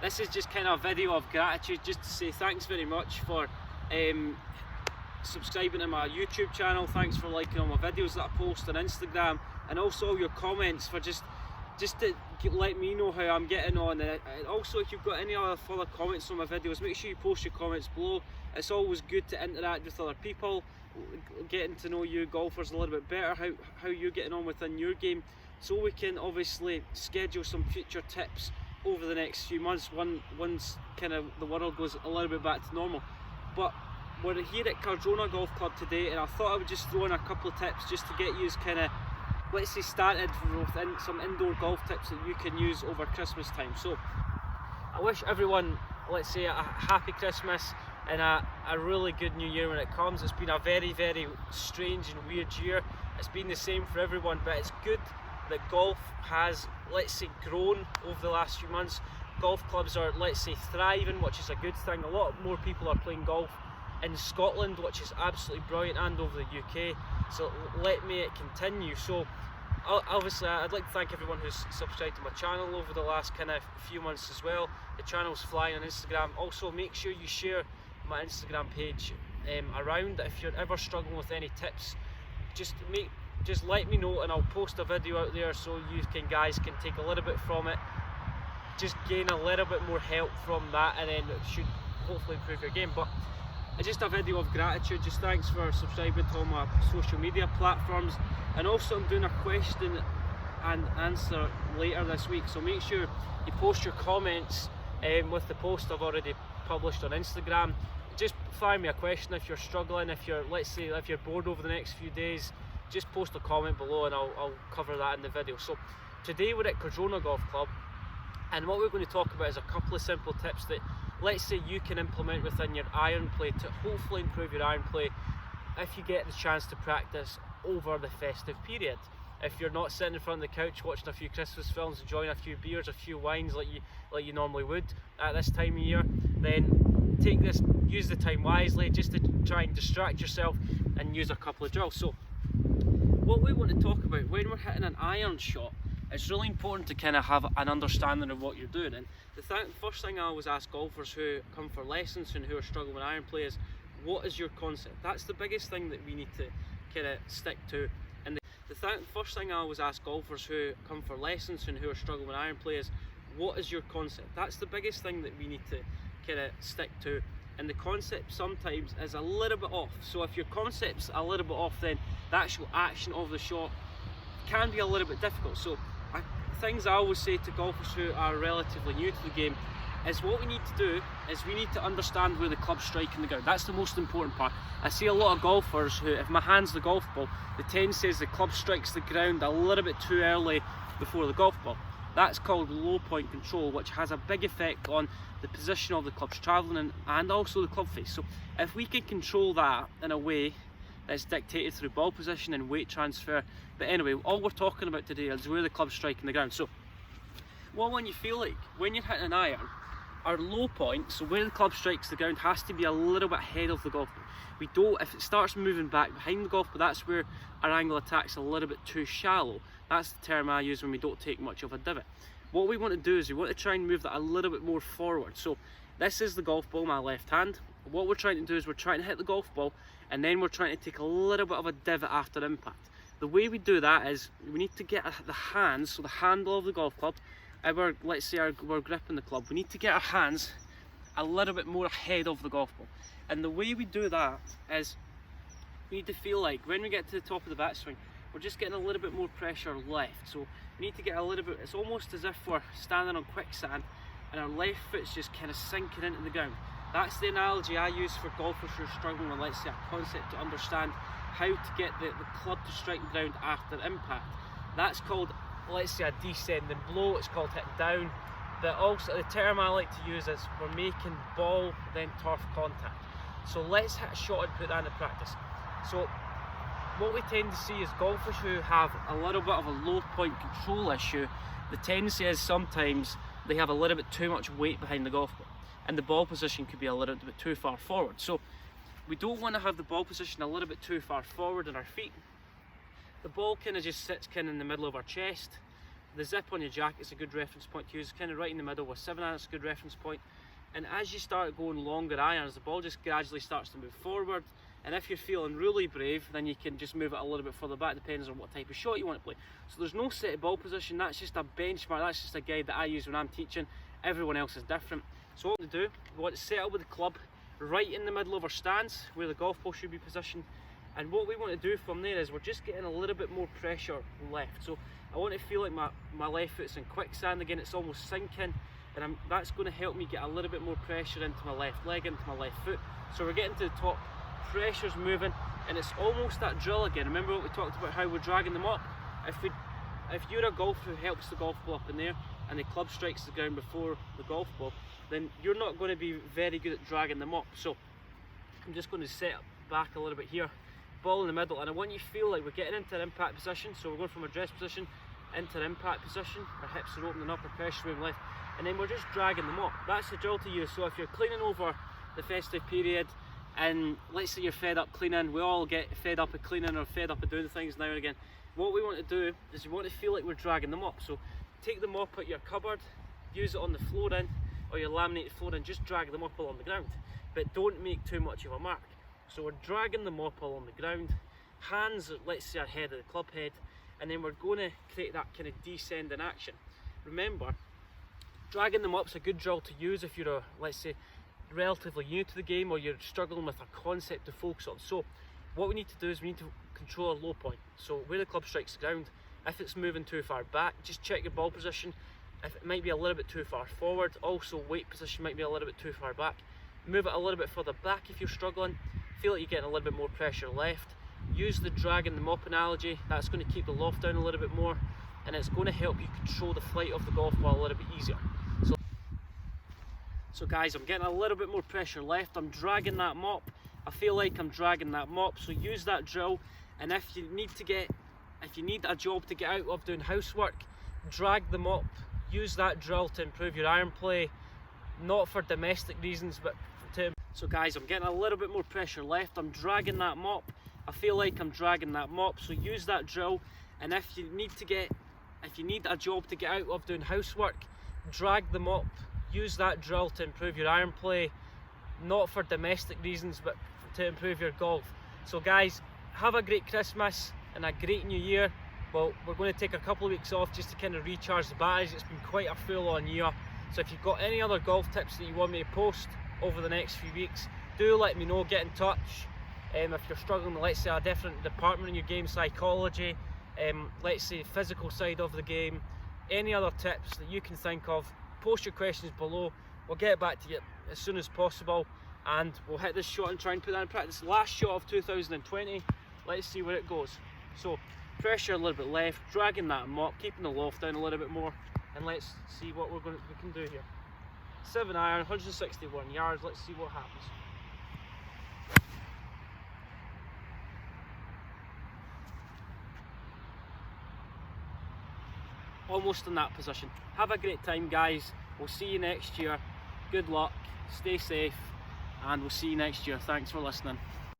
This is just kind of a video of gratitude, just to say thanks very much for subscribing to my YouTube channel. Thanks for liking all my videos that I post on Instagram, and also all your comments for just to let me know how I'm getting on. And also, if you've got any other further comments on my videos, make sure you post your comments below. It's always good to interact with other people, getting to know you golfers a little bit better, how you're getting on within your game, so we can obviously schedule some future tips over the next few months once kind of the world goes a little bit back to normal. But we're here at Cardrona Golf Club today, and I thought I would just throw in a couple of tips just to get you kind of, let's say, started with some indoor golf tips that you can use over Christmas time. So I wish everyone, let's say, a happy Christmas and a really good new year when it comes. It's been a very, very strange and weird year. It's been the same for everyone, but it's good that golf has, let's say, grown over the last few months. Golf clubs are, let's say, thriving, which is a good thing. A lot more people are playing golf in Scotland, which is absolutely brilliant, and over the UK, so let me it continue. So obviously I'd like to thank everyone who's subscribed to my channel over the last kind of few months as well. The channel's flying on Instagram. Also, make sure you share my Instagram page around. If you're ever struggling with any tips, just let me know, and I'll post a video out there so you guys can take a little bit from it, just gain a little bit more help from that, and then it should hopefully improve your game. But it's just a video of gratitude. Just thanks for subscribing to all my social media platforms, and also I'm doing a question and answer later this week, so make sure you post your comments with the post I've already published on Instagram. Just fire me a question if you're struggling, if you're, let's say, if you're bored over the next few days. Just post a comment below and I'll cover that in the video. So today we're at Cardrona Golf Club, and what we're going to talk about is a couple of simple tips that, let's say, you can implement within your iron play to hopefully improve your iron play if you get the chance to practice over the festive period. If you're not sitting in front of the couch watching a few Christmas films, enjoying a few beers, a few wines like you normally would at this time of year, then use the time wisely, just to try and distract yourself and use a couple of drills. So what we want to talk about when we're hitting an iron shot, it's really important to kind of have an understanding of what you're doing. And the first thing I always ask golfers who come for lessons and who are struggling with iron play is, what is your concept? That's the biggest thing that we need to kind of stick to. And the first thing I always ask golfers who come for lessons and who are struggling with iron play is, what is your concept? That's the biggest thing that we need to kind of stick to. And the concept sometimes is a little bit off. So if your concept's a little bit off, then the actual action of the shot can be a little bit difficult. So things I always say to golfers who are relatively new to the game is, what we need to do is we need to understand where the club's striking the ground. That's the most important part. I see a lot of golfers who, if my hand's the golf ball, the tendency is the club strikes the ground a little bit too early before the golf ball. That's called low point control, which has a big effect on the position of the club's travelling in, and also the club face. So if we can control that in a way that's dictated through ball position and weight transfer. But anyway, all we're talking about today is where the club's striking the ground. So what when you feel like when you're hitting an iron, our low point, so where the club strikes the ground, has to be a little bit ahead of the golf ball. We don't, if it starts moving back behind the golf ball, that's where our angle attack's a little bit too shallow. That's the term I use when we don't take much of a divot. What we want to do is we want to try and move that a little bit more forward. So this is the golf ball, my left hand. What we're trying to do is we're trying to hit the golf ball, and then we're trying to take a little bit of a divot after impact. The way we do that is we need to get the hands, so the handle of the golf club, let's say we're gripping the club, we need to get our hands a little bit more ahead of the golf ball. And the way we do that is we need to feel like when we get to the top of the backswing, we're just getting a little bit more pressure left. So we need to get a little bit, it's almost as if we're standing on quicksand and our left foot's just kind of sinking into the ground. That's the analogy I use for golfers who are struggling with, let's say, a concept to understand how to get the club to strike the ground after impact. That's called, let's say, a descending blow. It's called hitting down. But also the term I like to use is we're making ball then turf contact. So let's hit a shot and put that into practice. So what we tend to see is golfers who have a little bit of a low point control issue, the tendency is sometimes they have a little bit too much weight behind the golf ball, and the ball position could be a little bit too far forward. So we don't want to have the ball position a little bit too far forward in our feet. The ball kind of just sits kind of in the middle of our chest. the zip on your jacket is a good reference point to use, kind of right in the middle with 7 iron is a good reference point. And as you start going longer irons, the ball just gradually starts to move forward. And if you're feeling really brave, then you can just move it a little bit further back, depends on what type of shot you want to play. So there's no set ball position, that's just a benchmark, that's just a guide that I use when I'm teaching. Everyone else is different. So what we do, we want to set up with the club right in the middle of our stance, where the golf ball should be positioned. And what we want to do from there is we're just getting a little bit more pressure left. So I want to feel like my left foot's in quicksand again, it's almost sinking. And that's going to help me get a little bit more pressure into my left leg, into my left foot. So we're getting to the top, pressure's moving, and it's almost that drill again. Remember what we talked about, how we're dragging them up? If you're a golfer who helps the golf ball up in there, and the club strikes the ground before the golf ball, then you're not going to be very good at dragging them up. So I'm just going to set up back a little bit here, ball in the middle, and I want you to feel like we're getting into an impact position. So we're going from a dress position into an impact position, our hips are opening up, our pressure moving left, and then we're just dragging them up. That's the drill to use. So if you're cleaning over the festive period, and let's say you're fed up cleaning, we all get fed up of cleaning or fed up of doing things now and again. What we want to do is we want to feel like we're dragging them up. So take the mop out your cupboard, use it on the flooring or your laminated flooring, just drag them up along the ground, but don't make too much of a mark. So we're dragging them up along the ground, hands, let's say, ahead of the club head, and then we're going to create that kind of descending action. Remember, dragging them up is a good drill to use if you're, let's say, relatively new to the game, or you're struggling with a concept to focus on. So what we need to do is we need to control a low point. So where the club strikes the ground, if it's moving too far back, just check your ball position. If it might be a little bit too far forward, also weight position might be a little bit too far back. Move it a little bit further back if you're struggling. Feel like you're getting a little bit more pressure left. Use the dragging them up analogy. That's going to keep the loft down a little bit more, and it's going to help you control the flight of the golf ball a little bit easier. So guys, I'm getting a little bit more pressure left. I'm dragging that mop. I feel like I'm dragging that mop. So use that drill, and if you need a job to get out of doing housework, drag the mop. Use that drill to improve your iron play, not for domestic reasons, but to. So guys, I'm getting a little bit more pressure left. I'm dragging that mop. I feel like I'm dragging that mop. So use that drill, and if you need a job to get out of doing housework, drag the mop. Use that drill to improve your iron play, not for domestic reasons, but to improve your golf. So guys, have a great Christmas and a great New Year. Well, we're going to take a couple of weeks off just to kind of recharge the batteries. It's been quite a full-on year. So if you've got any other golf tips that you want me to post over the next few weeks, do let me know, get in touch. If you're struggling with, let's say, a different department in your game, psychology, let's say physical side of the game, any other tips that you can think of, post your questions below. We'll get back to you as soon as possible, and we'll hit this shot and try and put that in practice. Last shot of 2020, let's see where it goes. So pressure a little bit left, dragging that mop, keeping the loft down a little bit more, and let's see what we can do here. 7 iron, 161 yards, let's see what happens. Almost in that position. Have a great time, guys. We'll see you next year. Good luck, stay safe, and we'll see you next year. Thanks for listening.